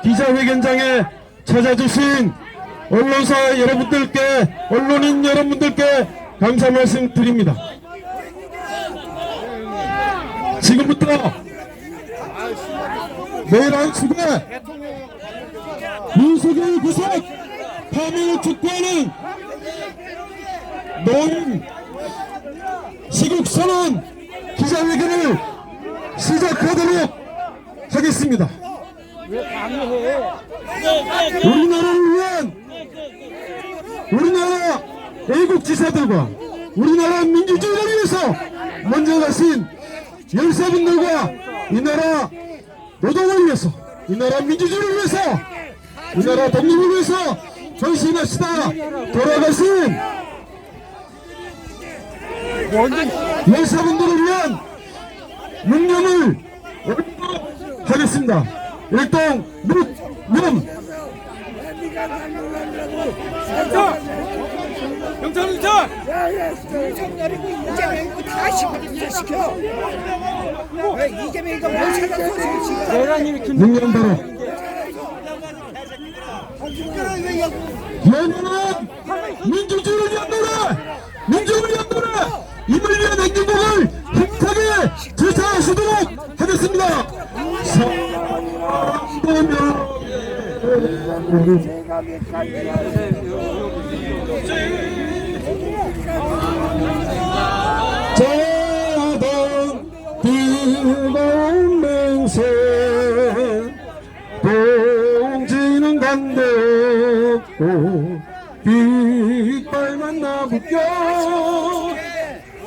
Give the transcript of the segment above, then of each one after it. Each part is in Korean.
기자회견장에 찾아주신 언론사 여러분들께, 언론인 여러분들께 감사 말씀 드립니다. 지금부터 내일 1시에 윤석열 구속 파면을 촉구하는 노인 시국선언 기자회견을 시작하도록 하겠습니다. 우리나라를 위한, 우리나라 애국지사들과 우리나라 민주주의를 위해서 먼저 가신 열사분들과 이 나라 노동을 위해서, 이 나라 민주주의를 위해서, 이 나라 독립을 위해서 전신하시다 돌아가신 열사분들을 위한 묵념을 하겠습니다. 일동 묵념. 경찰! 경찰 내리고 이재명이고 다 시켜. 왜 이재명이가 뭘 찾아서 묵념 바로. 연연한 민주주의를 위한 노래, 민주를 위한 노래, 임을 위한 행진곡을 힘차게 제사하시도록 하겠습니다. 자던 뜨거운 맹세 동지는 간대 없고 깃발만 나붙여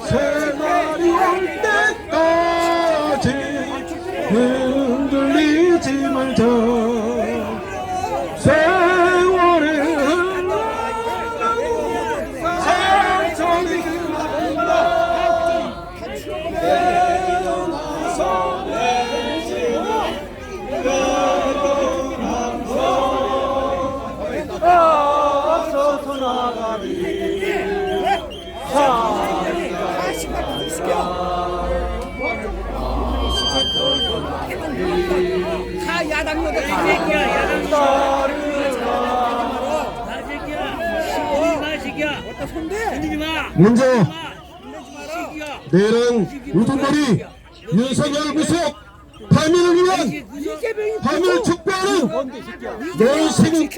새날이 올 때까지 흔들리지 말자. 세월의 흘러가고 상처는 흘러간다. 태어나서 내지마 앞서서 나가리. 다 야당이다. 먼저 내일은 우두머리 윤석열 구속 파면을 위한 파면을 촉구하는 노인 시국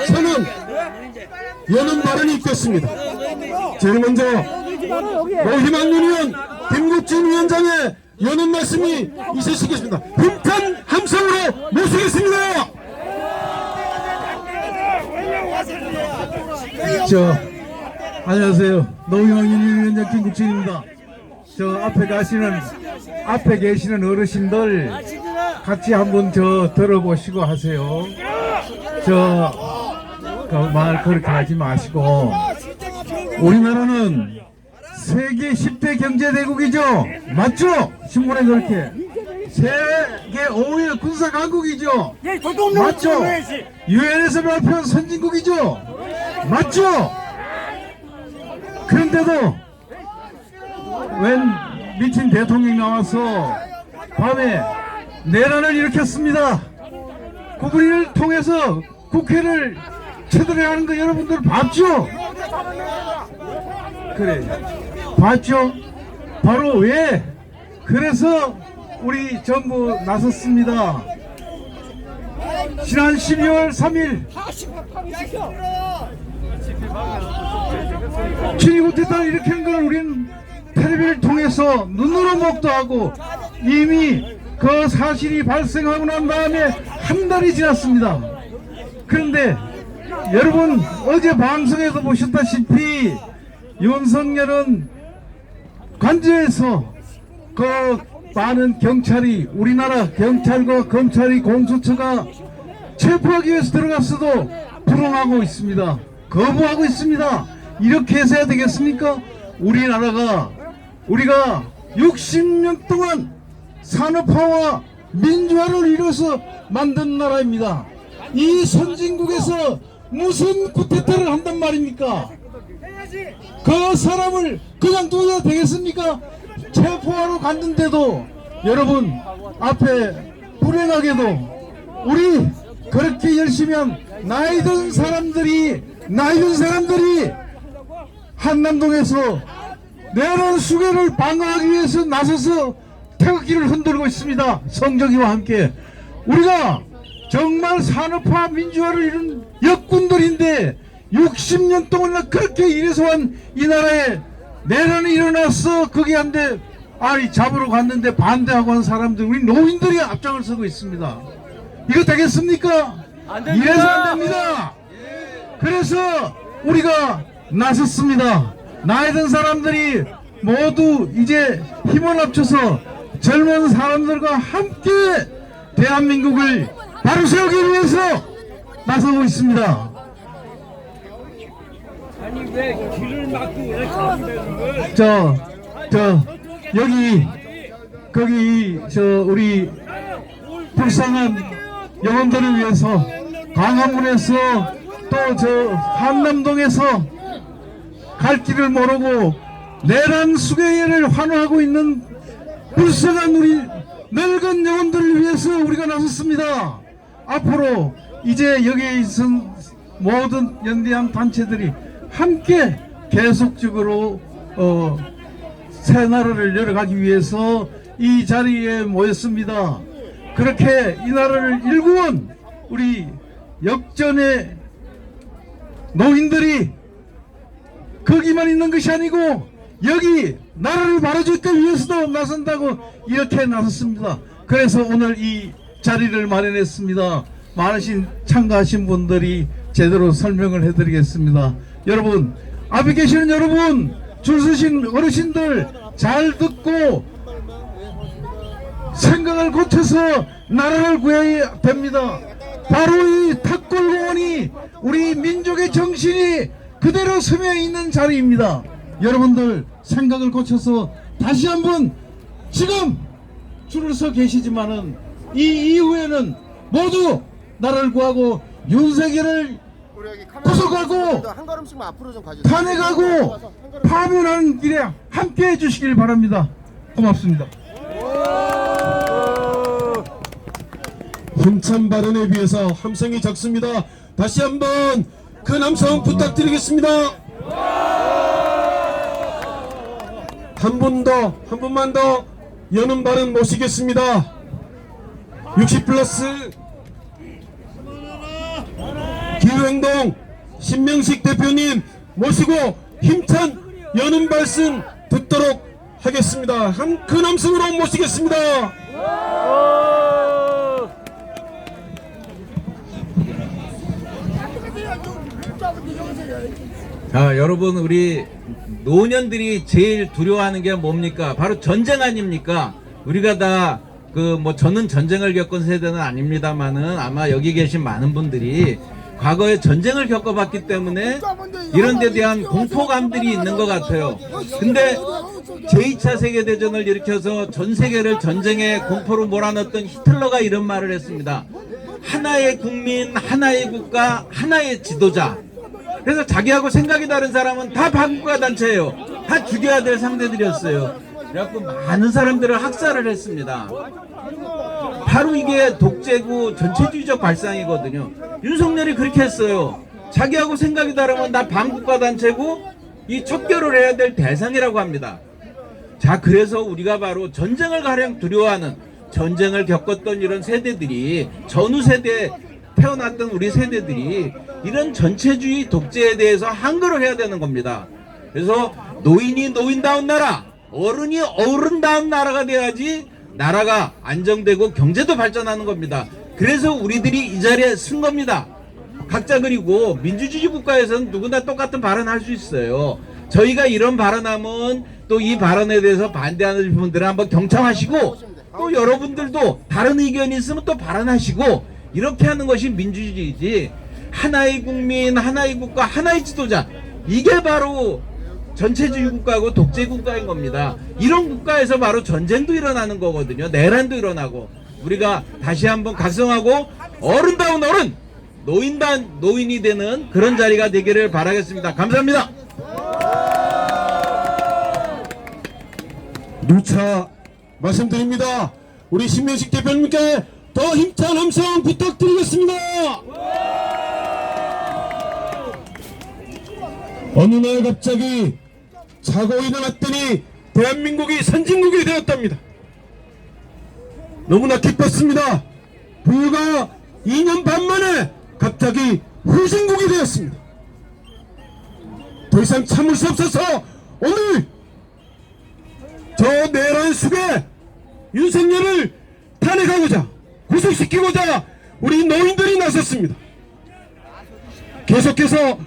선언 여는 발언이 있겠습니다. 제일 먼저 노희망 의원 김국진 위원장의 여는 말씀이 있으시겠습니다. 힘찬 함성으로 모시겠습니다. 안녕하세요. 노희망 위원장 김국진입니다. 앞에 계시는 어르신들 같이 한번 들어보시고 하세요. 말 그렇게 하지 마시고, 우리나라는 세계 10대 경제대국이죠. 맞죠? 신문에 그렇게. 세계 5위 군사강국이죠. 맞죠? 유엔에서 발표한 선진국이죠. 맞죠? 그런데도 웬 미친 대통령이 나와서 밤에 내란을 일으켰습니다. 구부리를 통해서 국회를 쳐들어가는 거 여러분들 봤죠? 그래, 봤죠? 바로 왜? 그래서 우리 정부 나섰습니다. 지난 12월 3일 친위구태타를 일으킨 걸 우린 텔레비를 통해서 눈으로 목도하고 이미 그 사실이 발생하고 난 다음에 한 달이 지났습니다. 그런데 여러분 어제 방송에서 보셨다시피 윤석열은 관저에서 그 많은 경찰이, 우리나라 경찰과 검찰이, 공수처가 체포하기 위해서 들어갔어도 불응하고 있습니다. 거부하고 있습니다. 이렇게 해서 해야 되겠습니까? 우리가 60년 동안 산업화와 민주화를 이뤄서 만든 나라입니다. 이 선진국에서 무슨 쿠데타를 한단 말입니까? 그 사람을 그냥 둬야 되겠습니까? 체포하러 갔는데도 여러분 앞에 불행하게도 우리 그렇게 열심히 한 나이 든 사람들이 한남동에서 내란 수괴를 방어하기 위해서 나서서 태극기를 흔들고 있습니다. 성정이와 함께. 우리가 정말 산업화 민주화를 이룬 역군들인데 60년 동안 그렇게 일해서 한 이 나라에 내란이 일어났어. 거기 한데 아니 잡으러 갔는데 반대하고 한 사람들, 우리 노인들이 앞장을 서고 있습니다. 이거 되겠습니까? 이래서 안 됩니다. 그래서 우리가 나섰습니다. 나이 든 사람들이 모두 이제 힘을 합쳐서 젊은 사람들과 함께 대한민국을 바로 세우기 위해서 나서고 있습니다. 아니 왜 길을 막고 왜 가는다는 걸? 거기 우리 불쌍한 영혼들을 위해서 광화문에서 또 한남동에서 갈 길을 모르고 내란 수괴를 환호하고 있는 불쌍한 우리 늙은 영혼들을 위해서 우리가 나섰습니다. 앞으로 이제 여기에 있은 모든 연대한 단체들이 함께 계속적으로 새 나라를 열어가기 위해서 이 자리에 모였습니다. 그렇게 이 나라를 일구온 우리 역전의 노인들이 거기만 있는 것이 아니고 여기 나라를 바로잡기 위해서도 나선다고 이렇게 나섰습니다. 그래서 오늘 이 자리를 마련했습니다. 많으신 참가하신 분들이 제대로 설명을 해드리겠습니다. 여러분, 앞에 계시는 여러분, 줄 서신 어르신들 잘 듣고 생각을 고쳐서 나라를 구해야 됩니다. 바로 이 탁골공원이 우리 민족의 정신이 그대로 스며 있는 자리입니다. 여러분들 생각을 고쳐서 다시 한번, 지금 줄을 서 계시지만은 이 이후에는 모두 나라를 구하고 윤석열을 구속하고 한 걸음씩만 앞으로 좀 가주세요. 탄핵하고 파면하는 길에 함께 해주시길 바랍니다. 고맙습니다. 힘찬 발언에 비해서 함성이 적습니다. 다시 한번 큰 함성 부탁드리겠습니다. 한 분만 더 여는 발언 모시겠습니다. 60플러스 기후행동 신명식 대표님 모시고 힘찬 여는 말씀 듣도록 하겠습니다. 큰 함성으로 모시겠습니다. 자, 여러분, 우리 노년들이 제일 두려워하는 게 뭡니까? 바로 전쟁 아닙니까? 우리가 다 저는 전쟁을 겪은 세대는 아닙니다만은 아마 여기 계신 많은 분들이 과거에 전쟁을 겪어봤기 때문에 이런 데 대한 공포감들이 있는 것 같아요. 근데 제2차 세계대전을 일으켜서 전 세계를 전쟁의 공포로 몰아넣었던 히틀러가 이런 말을 했습니다. 하나의 국민, 하나의 국가, 하나의 지도자. 그래서 자기하고 생각이 다른 사람은 다 반국가 단체예요. 다 죽여야 될 상대들이었어요. 그래갖고 많은 사람들을 학살을 했습니다. 바로 이게 독재고 전체주의적 발상이거든요. 윤석열이 그렇게 했어요. 자기하고 생각이 다르면 나 반국가 단체고 이 척결을 해야 될 대상이라고 합니다. 자, 그래서 우리가 바로 전쟁을 가장 두려워하는, 전쟁을 겪었던 이런 세대들이, 전후 세대에 태어났던 우리 세대들이 이런 전체주의 독재에 대해서 항거를 해야 되는 겁니다. 그래서 노인이 노인다운 나라, 어른이 어른다운 나라가 돼야지 나라가 안정되고 경제도 발전하는 겁니다. 그래서 우리들이 이 자리에 쓴 겁니다. 각자. 그리고 민주주의 국가에서는 누구나 똑같은 발언할 수 있어요. 저희가 이런 발언하면 또 이 발언에 대해서 반대하는 분들은 한번 경청하시고, 또 여러분들도 다른 의견이 있으면 또 발언하시고, 이렇게 하는 것이 민주주의지, 하나의 국민, 하나의 국가, 하나의 지도자, 이게 바로 전체주의 국가고 독재 국가인 겁니다. 이런 국가에서 바로 전쟁도 일어나는 거거든요. 내란도 일어나고. 우리가 다시 한번 각성하고 어른다운 어른, 노인다운 노인이 되는 그런 자리가 되기를 바라겠습니다. 감사합니다. 누차 말씀드립니다. 우리 신명식 대표님께 더 힘찬 함성 부탁드리겠습니다. 어느 날 갑자기 자고 일어났더니 대한민국이 선진국이 되었답니다. 너무나 기뻤습니다. 불과 2년 반 만에 갑자기 후진국이 되었습니다. 더 이상 참을 수 없어서 오늘 저 내란 숙의 윤석열을 탄핵하고자 구속시키고자 우리 노인들이 나섰습니다. 계속해서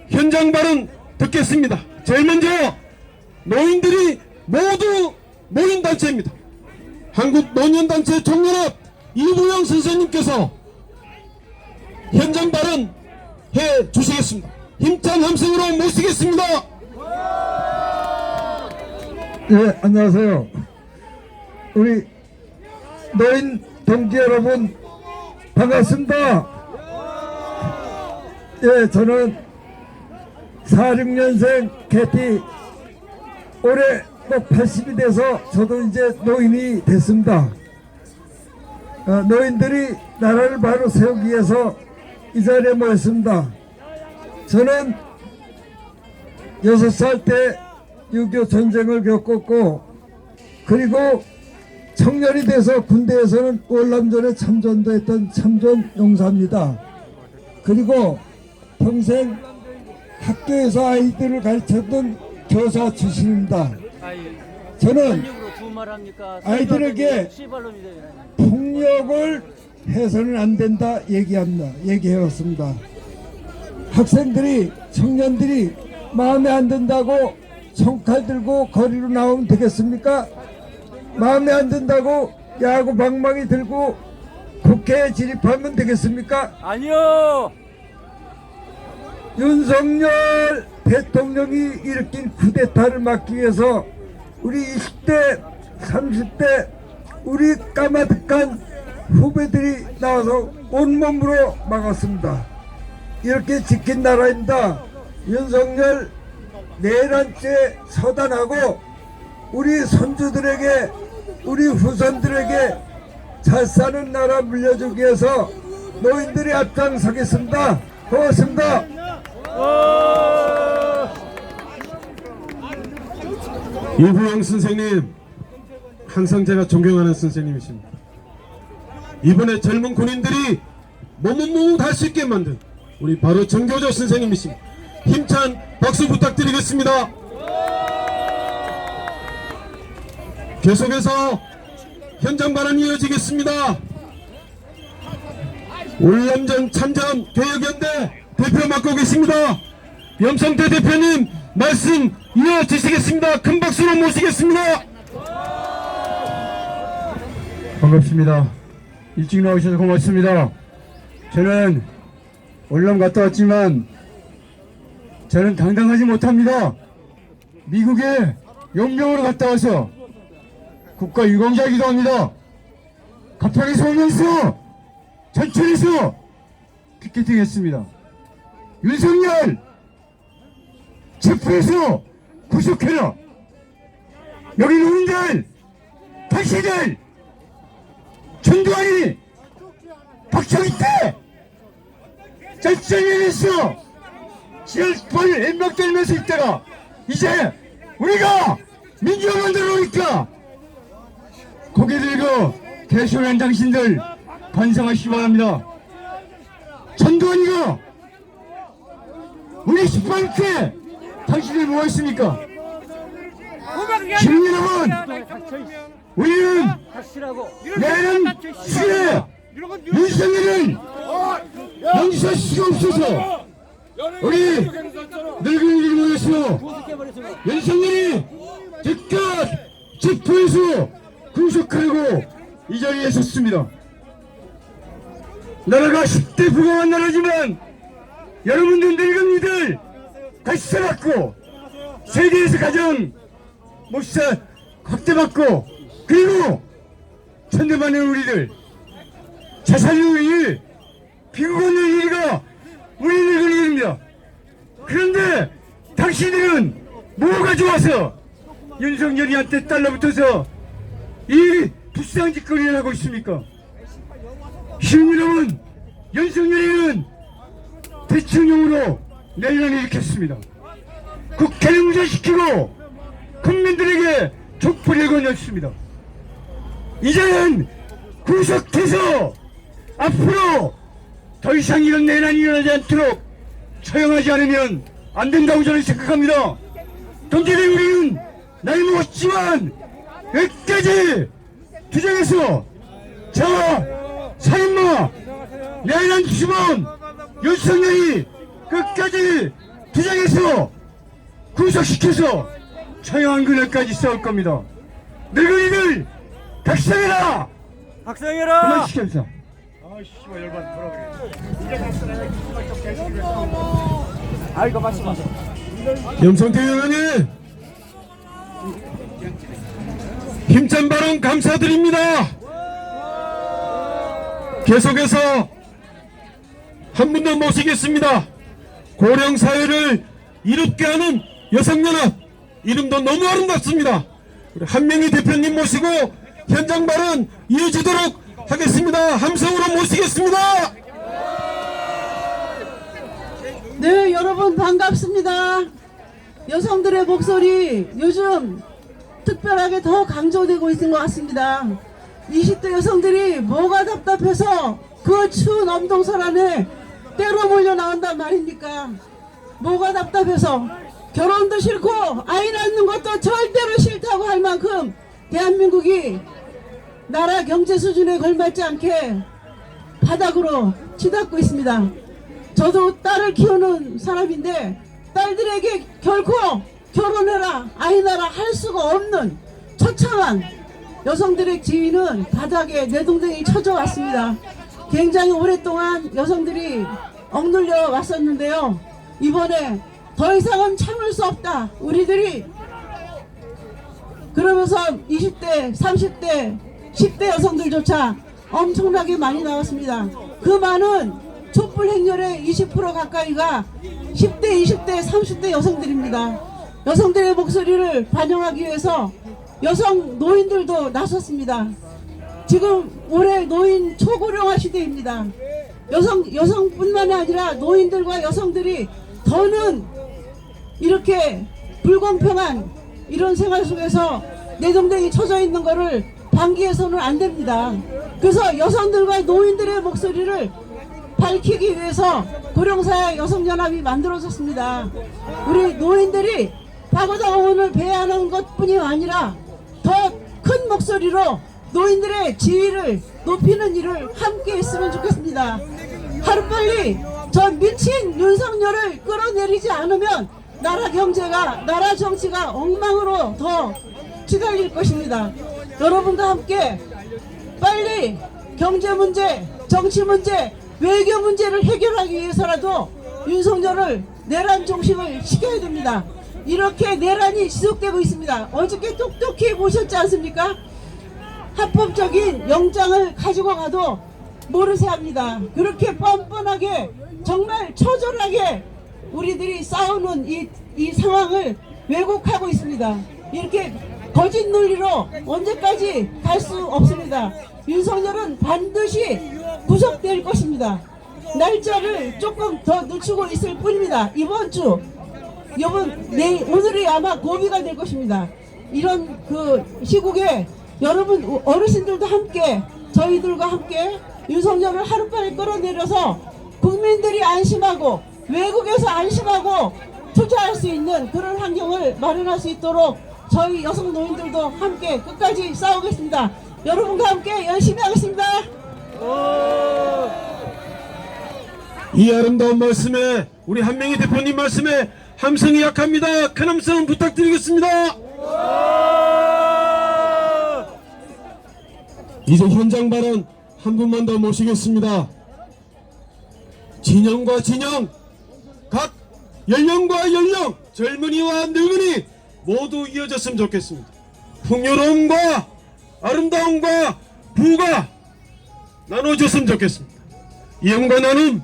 현장 발언 듣겠습니다. 제일 먼저 노인들이 모두 모인 단체입니다. 한국노년단체 총연합 이부영 선생님께서 현장 발언 해 주시겠습니다. 힘찬 함성으로 모시겠습니다. 예, 안녕하세요. 우리 노인 동지 여러분 반갑습니다. 예, 저는 46년생 개티 올해 80이 돼서 저도 이제 노인이 됐습니다. 노인들이 나라를 바로 세우기 위해서 이 자리에 모였습니다. 저는 6살 때 6.25 전쟁을 겪었고, 그리고 청년이 돼서 군대에서는 월남전에 참전도 했던 참전 용사입니다. 그리고 평생 학교에서 아이들을 가르쳤던 교사 출신입니다. 저는 아이들에게 폭력을 해서는 안 된다 얘기해왔습니다. 학생들이, 청년들이 마음에 안 든다고 총칼 들고 거리로 나오면 되겠습니까? 마음에 안 든다고 야구 방망이 들고 국회에 진입하면 되겠습니까? 아니요. 윤석열 대통령이 일으킨 쿠데타를 막기 위해서 우리 20대, 30대 우리 까마득한 후배들이 나와서 온몸으로 막았습니다. 이렇게 지킨 나라입니다. 윤석열 내란죄 처단하고 우리 손주들에게, 우리 후손들에게 잘 사는 나라 물려주기 위해서 노인들이 앞장서겠습니다. 고맙습니다. 이부영 선생님, 항상 제가 존경하는 선생님이십니다. 이번에 젊은 군인들이 몸은 할 수 있게 만든 우리 바로 정교조 선생님이십니다. 힘찬 박수 부탁드리겠습니다. 계속해서 현장 발언이 이어지겠습니다. 월남전 참전 개혁연대 대표 맡고 계십니다. 염성태 대표님 말씀 이어주시겠습니다. 큰 박수로 모시겠습니다. 반갑습니다. 일찍 나오셔서 고맙습니다. 저는 월남 갔다 왔지만 저는 당당하지 못합니다. 미국에 용병으로 갔다 와서 국가 유공자이기도 합니다. 갑자기서 오면서 전철에서 피켓팅 했습니다. 윤석열 체포해서 구속해라. 여기 노인들, 당신들, 전두환이 박정희 때 절정에서 지혈벌 엠박들면서 있다가 이제 우리가 민주화 만들어 놓으니까 고개 들고 개소리한 당신들 반성하시기 바랍니다. 전두환이가 우리 18일 때 당신들이 뭐했습니까? 시민 여러분, 우리는 내란 수에 윤석열은 용서 수가 없어서 우리 늙은이들이 모여서 윤석열이 즉각 체포해서 구속하려고 이 자리에 섰습니다. 나라가 10대 부강한 나라지만 여러분들 늙은이들 같이 살았고 세계에서 가장 못살 확대받고 그리고 천대만의 우리들 자살률 1, 비극원율 1위가 우리 늙은이들입니다. 그런데 당신들은 뭐가 좋아서 윤석열이한테 달라붙어서 이 불쌍한 짓거리를 하고 있습니까? 시민 여러분, 윤석열이는 대통령으로 내란을 일으켰습니다. 국회를 무산시키고 국민들에게 촛불을 건넸습니다. 이제는 구속돼서 앞으로 더 이상 이런 내란이 일어나지 않도록 처형하지 않으면 안 된다고 저는 생각합니다. 경제대 우리는 나이 먹었지만 여기까지 투쟁해서 저 살인마 내란 주범 윤석열이 끝까지 투쟁해서 구속시켜서 처형한 그날까지 싸울 겁니다. 늙은이들 각성해라! 박성해라. 그만 시켜주세요. 아이고 말씀하세요. 염성태 의원님 힘찬 발언 감사드립니다. 계속해서 한 분 더 모시겠습니다. 고령사회를 이롭게 하는 여성연합, 이름도 너무 아름답습니다. 우리 한명희 대표님 모시고 현장 발언 이어지도록 하겠습니다. 함성으로 모시겠습니다. 네, 여러분 반갑습니다. 여성들의 목소리 요즘 특별하게 더 강조되고 있는 것 같습니다. 20대 여성들이 뭐가 답답해서 그 추운 엄동설 안에 때로 몰려 나온단 말입니까? 뭐가 답답해서 결혼도 싫고 아이 낳는 것도 절대로 싫다고 할 만큼 대한민국이 나라 경제 수준에 걸맞지 않게 바닥으로 치닫고 있습니다. 저도 딸을 키우는 사람인데 딸들에게 결코 결혼해라 아이 낳아라 할 수가 없는 처참한 여성들의 지위는 바닥에 내동댕이 쳐져 왔습니다. 굉장히 오랫동안 여성들이 억눌려 왔었는데요. 이번에 더 이상은 참을 수 없다. 우리들이 그러면서 20대, 30대, 10대 여성들조차 엄청나게 많이 나왔습니다. 그 많은 촛불 행렬의 20% 가까이가 10대, 20대, 30대 여성들입니다. 여성들의 목소리를 반영하기 위해서 여성 노인들도 나섰습니다. 지금 올해 노인 초고령화 시대입니다. 여성뿐만이 아니라 노인들과 여성들이 더는 이렇게 불공평한 이런 생활 속에서 내동댕이 쳐져 있는 거를 방기해서는 안 됩니다. 그래서 여성들과 노인들의 목소리를 밝히기 위해서 고령사회 여성연합이 만들어졌습니다. 우리 노인들이 파고다 오늘 배회하는 것뿐이 아니라 더 큰 목소리로 노인들의 지위를 높이는 일을 함께 했으면 좋겠습니다. 하루빨리 저 미친 윤석열을 끌어내리지 않으면 나라 경제가, 나라 정치가 엉망으로 더 치달릴 것입니다. 여러분과 함께 빨리 경제 문제, 정치 문제, 외교 문제를 해결하기 위해서라도 윤석열을 내란 종식을 시켜야 됩니다. 이렇게 내란이 지속되고 있습니다. 어저께 똑똑히 보셨지 않습니까? 합법적인 영장을 가지고 가도 모르쇠 합니다. 그렇게 뻔뻔하게 정말 처절하게 우리들이 싸우는 이 상황을 왜곡하고 있습니다. 이렇게 거짓 논리로 언제까지 갈 수 없습니다. 윤석열은 반드시 구속될 것입니다. 날짜를 조금 더 늦추고 있을 뿐입니다. 이번 주, 내일, 오늘이 아마 고비가 될 것입니다. 이런 그 시국에 여러분 어르신들도 함께 저희들과 함께 윤석열을 하루빨리 끌어내려서 국민들이 안심하고 외국에서 안심하고 투자할 수 있는 그런 환경을 마련할 수 있도록 저희 여성 노인들도 함께 끝까지 싸우겠습니다. 여러분과 함께 열심히 하겠습니다. 이 아름다운 말씀에 우리 한명희 대표님 말씀에 함성이 약합니다. 큰 함성 부탁드리겠습니다. 이제 현장 발언 한 분만 더 모시겠습니다. 진영과 진영, 각 연령과 연령, 젊은이와 늙은이 모두 이어졌으면 좋겠습니다. 풍요로움과 아름다움과 부가 나눠졌으면 좋겠습니다. 이영과 나눔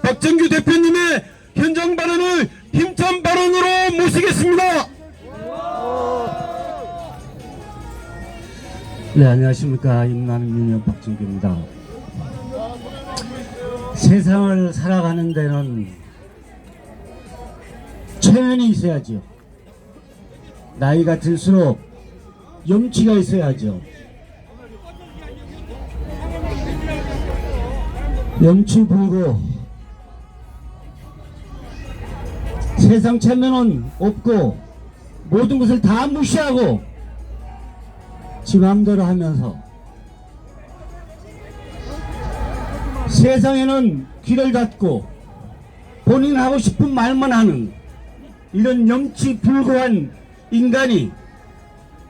박정규 대표님의 현장 발언을 힘찬 발언으로 모시겠습니다. 네, 안녕하십니까. 임나는 민영 박정규입니다. 세상을 살아가는 데는 초연이 있어야지요. 나이가 들수록 염치가 있어야죠. 염치 불고 세상 체면은 없고 모든 것을 다 무시하고 지 맘대로 하면서 세상에는 귀를 닫고 본인 하고 싶은 말만 하는 이런 염치 불고한 인간이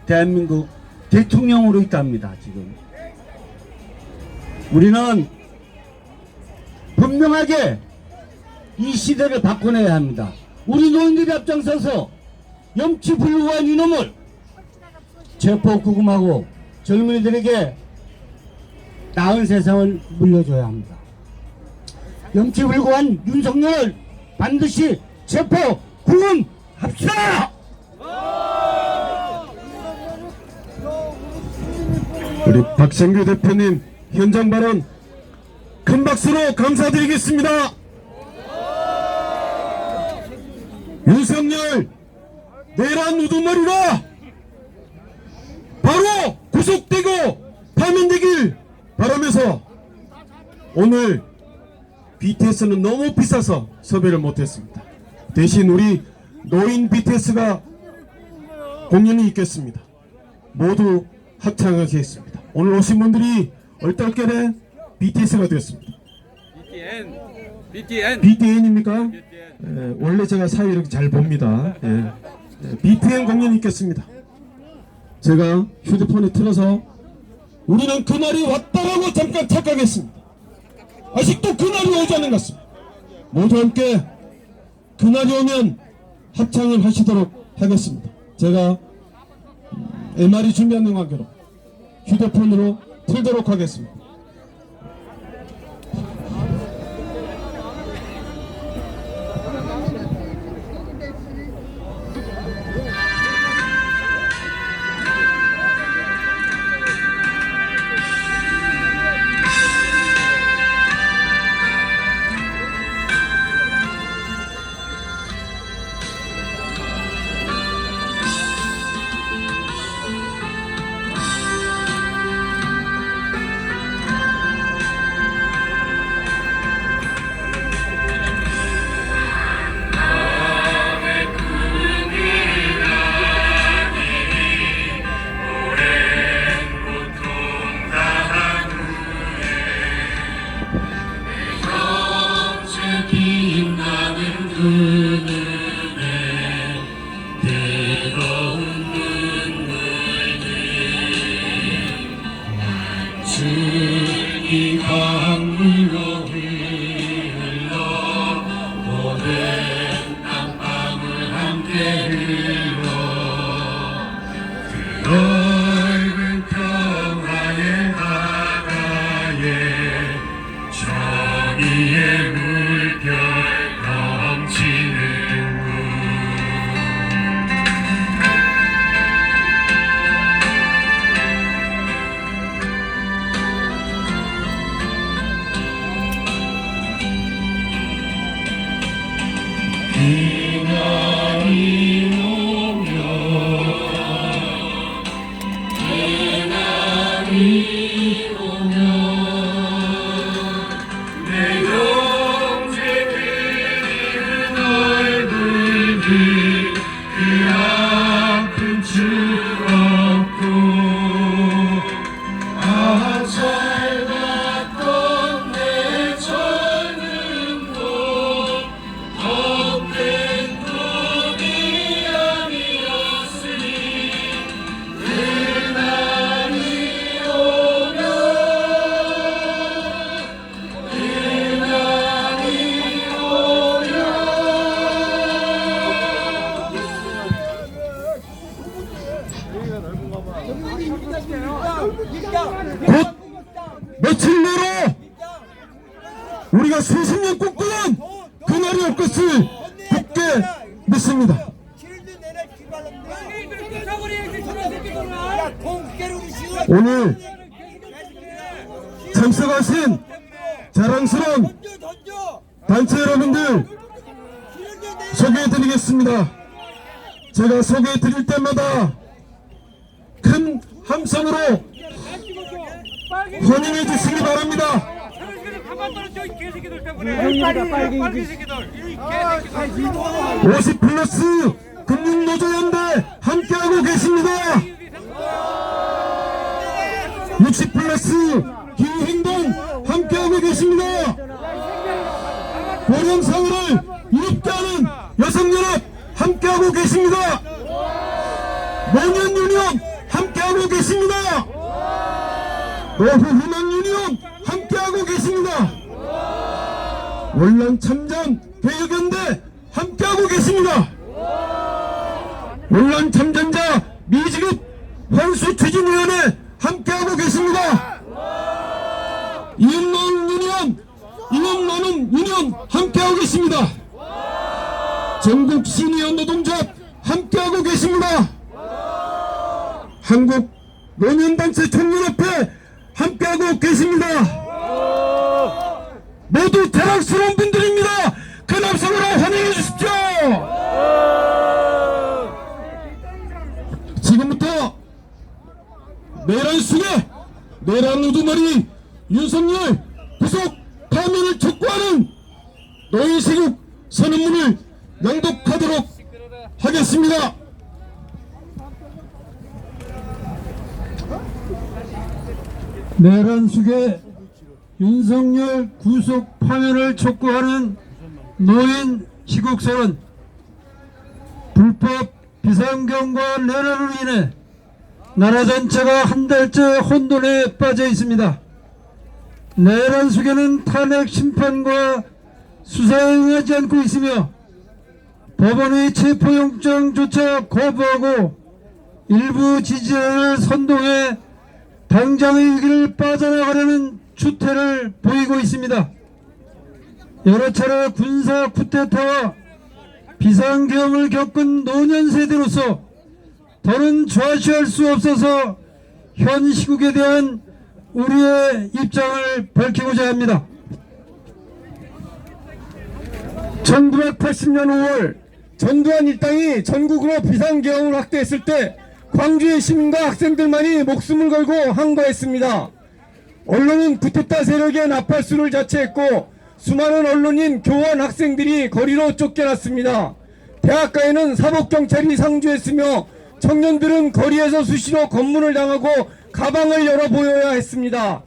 대한민국 대통령으로 있답니다. 지금 우리는 분명하게 이 시대를 바꿔내야 합니다. 우리 노인들이 앞장서서 염치 불고한 이놈을 체포구금하고 젊은이들에게 나은 세상을 물려줘야 합니다. 염치 불고한 윤석열을 반드시 체포구금합시다. 우리 박성규 대표님 현장 발언 큰 박수로 감사드리겠습니다. 윤석열 내란 우두머리가 바로 구속되고 파면되길 바라면서 오늘 BTS는 너무 비싸서 섭외를 못했습니다. 대신 우리 노인 BTS가 공연이 있겠습니다. 모두 합창하겠습니다. 오늘 오신 분들이 얼떨결에 BTS가 되었습니다. BTN입니까? 원래 제가 사회 이렇게 잘 봅니다. BTN 공연이 있겠습니다. 제가 휴대폰에 틀어서 우리는 그날이 왔다라고 잠깐 착각했습니다. 아직도 그날이 오지 않은 것 같습니다. 모두 함께 그날이 오면 합창을 하시도록 하겠습니다. 제가 MR이 준비하는 관계로 휴대폰으로 틀도록 하겠습니다. 이 강물로 흘러 오랜 땀방울 함께 흘러 그 넓은 평화의 바다에 정의의 물결 넘치는 그날이 오면 그날이 오면 내 형제들이 얼굴들 그 아픈 추억도 잘 봤던 내 젊은 것 헛된 꿈이 아니었으니 그날이 오면 곧 며칠 내로 우리가 수십 년 꿈꾸는 그날이 올 것을 굳게 믿습니다. 오늘 참석하신 자랑스러운 단체 여러분들 소개해드리겠습니다. 제가 소개해 드릴 때마다 큰 함성으로 환영해 주시기 바랍니다. 50플러스 금융노조연대 함께하고 계십니다. 60플러스 기후행동 함께하고 계십니다. 고령사회를 이롭게 하는 여성연합 함께하고 계십니다. 노년유니온 함께하고 계십니다. 노후훈원유니온 함께하고 계십니다. 월남참전 개혁연대 함께하고 계십니다. 월남참전자 미지급 환수추진위원회 함께하고 계십니다. 이웃노는 유니온 함께하고 계십니다. 전국 시니어 노동조합 함께하고 계십니다. 한국 노년단체 총연합회 함께하고 계십니다. 모두 대학스러운 분들입니다. 큰 함성으로 환영해 주십시오. 지금부터 내란 수계, 내란 우두머리 윤석열 구속 파면을 촉구하는 노예시국 선언문을 낭독하도록 하겠습니다. 내란 수계 윤석열 구속 파면을 촉구하는 노인 시국선언. 불법 비상경과 내란으로 인해 나라 전체가 한 달째 혼돈에 빠져 있습니다. 내란 수계는 탄핵 심판과 수사에 응하지 않고 있으며 법원의 체포영장조차 거부하고 일부 지지자를 선동해 당장의 위기를 빠져나가려는 추태를 보이고 있습니다. 여러 차례 군사 쿠데타와 비상계엄을 겪은 노년세대로서 더는 좌시할 수 없어서 현 시국에 대한 우리의 입장을 밝히고자 합니다. 1980년 5월 전두환 일당이 전국으로 비상계엄을 확대했을 때 광주의 시민과 학생들만이 목숨을 걸고 항거했습니다. 언론은 쿠데타 세력의 나팔수를 자처했고 수많은 언론인, 교원, 학생들이 거리로 쫓겨났습니다. 대학가에는 사법경찰이 상주했으며 청년들은 거리에서 수시로 검문을 당하고 가방을 열어보여야 했습니다.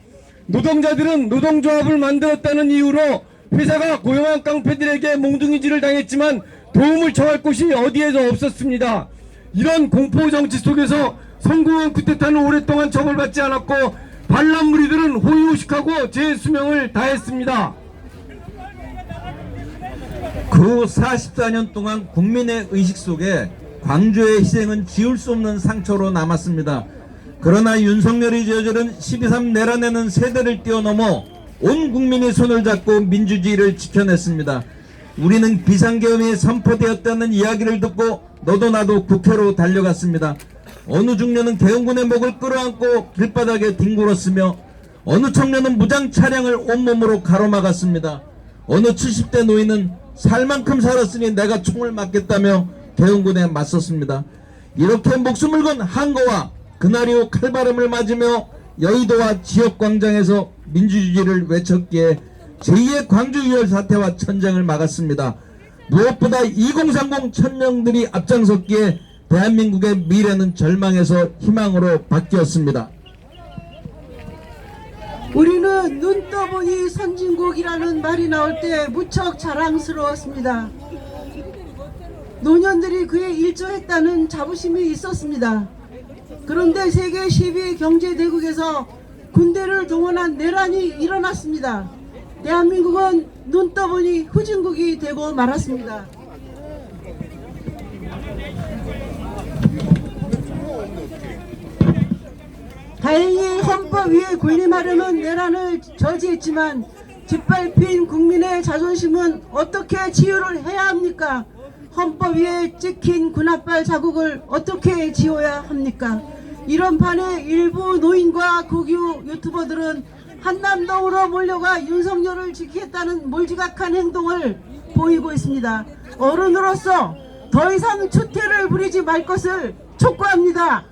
노동자들은 노동조합을 만들었다는 이유로 회사가 고용한 깡패들에게 몽둥이질을 당했지만 도움을 청할 곳이 어디에도 없었습니다. 이런 공포정치 속에서 성공한 쿠데타는 오랫동안 처벌받지 않았고 반란 무리들은 호의호식하고 제 수명을 다했습니다. 그 44년 동안 국민의 의식 속에 광주의 희생은 지울 수 없는 상처로 남았습니다. 그러나 윤석열이 저지른 12.3 내란에는 세대를 뛰어넘어 온 국민이 손을 잡고 민주주의를 지켜냈습니다. 우리는 비상계엄이 선포되었다는 이야기를 듣고 너도 나도 국회로 달려갔습니다. 어느 중년은 계엄군의 목을 끌어안고 길바닥에 뒹굴었으며 어느 청년은 무장 차량을 온몸으로 가로막았습니다. 어느 70대 노인은 살 만큼 살았으니 내가 총을 맞겠다며 계엄군에 맞섰습니다. 이렇게 목숨을 건 항거와 그날 이후 칼바람을 맞으며 여의도와 지역광장에서 민주주의를 외쳤기에 제2의 광주 6.25 사태와 전쟁을 막았습니다. 무엇보다 2030 천명들이 앞장섰기에 대한민국의 미래는 절망에서 희망으로 바뀌었습니다. 우리는 눈 떠보니 선진국이라는 말이 나올 때 무척 자랑스러웠습니다. 노년들이 그에 일조했다는 자부심이 있었습니다. 그런데 세계 10위 경제대국에서 군대를 동원한 내란이 일어났습니다. 대한민국은 눈 떠보니 후진국이 되고 말았습니다. 다행히 헌법 위에 군림하려는 내란을 저지했지만 짓밟힌 국민의 자존심은 어떻게 치유를 해야 합니까? 헌법 위에 찍힌 군홧발 자국을 어떻게 지워야 합니까? 이런 판에 일부 노인과 국유 유튜버들은 한남동으로 몰려가 윤석열을 지키겠다는 몰지각한 행동을 보이고 있습니다. 어른으로서 더 이상 추태를 부리지 말 것을 촉구합니다.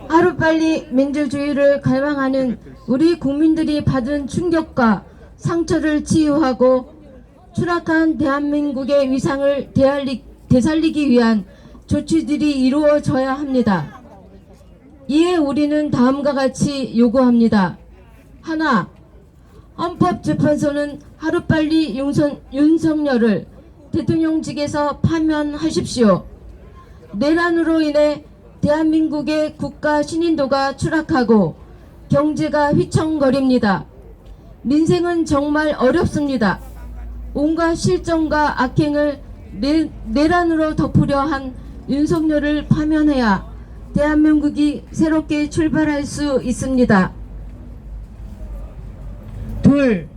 하루빨리 민주주의를 갈망하는 우리 국민들이 받은 충격과 상처를 치유하고 추락한 대한민국의 위상을 되살리기 위한 조치들이 이루어져야 합니다. 이에 우리는 다음과 같이 요구합니다. 하나, 헌법재판소는 하루빨리 윤석열을 대통령직에서 파면하십시오. 내란으로 인해 대한민국의 국가 신인도가 추락하고 경제가 휘청거립니다. 민생은 정말 어렵습니다. 온갖 실정과 악행을 내란으로 덮으려 한 윤석열을 파면해야 대한민국이 새롭게 출발할 수 있습니다. 둘,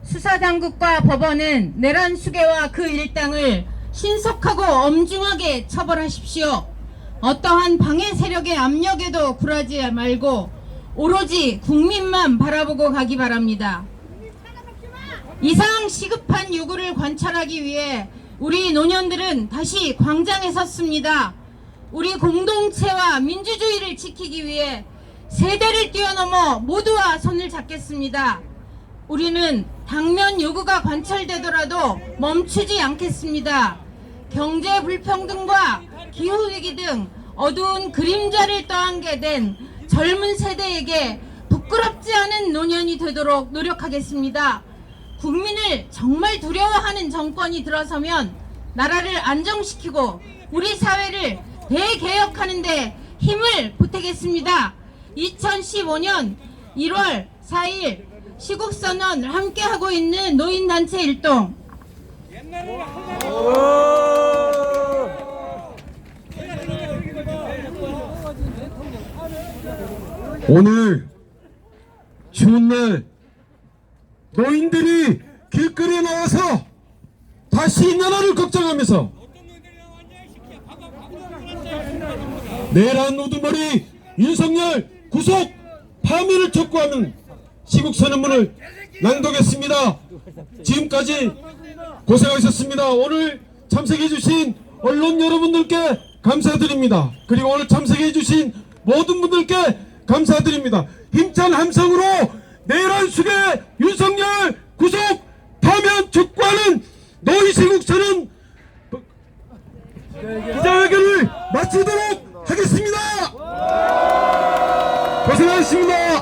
수사당국과 법원은 내란 수괴와 그 일당을 신속하고 엄중하게 처벌하십시오. 어떠한 방해 세력의 압력에도 굴하지 말고 오로지 국민만 바라보고 가기 바랍니다. 이상 시급한 요구를 관철하기 위해 우리 노년들은 다시 광장에 섰습니다. 우리 공동체와 민주주의를 지키기 위해 세대를 뛰어넘어 모두와 손을 잡겠습니다. 우리는 당면 요구가 관철되더라도 멈추지 않겠습니다. 경제 불평등과 기후위기 등 어두운 그림자를 떠안게 된 젊은 세대에게 부끄럽지 않은 노년이 되도록 노력하겠습니다. 국민을 정말 두려워하는 정권이 들어서면 나라를 안정시키고 우리 사회를 대개혁하는 데 힘을 보태겠습니다. 2015년 1월 4일 시국선언을 함께하고 있는 노인단체 일동 오늘 추운 날 노인들이 길거리에 나와서 다시 나라를 걱정하면서 내란 우두머리 윤석열 구속 파면을 촉구하는 시국선언문을 낭독했습니다. 지금까지 고생하셨습니다. 오늘 참석해주신 언론 여러분들께 감사드립니다. 그리고 오늘 참석해주신 모든 분들께 감사드립니다. 힘찬 함성으로 내란 수괴 윤석열 구속 파면 촉구하는 노이시국선언 기자회견을 마치도록 하겠습니다. 고생하셨습니다.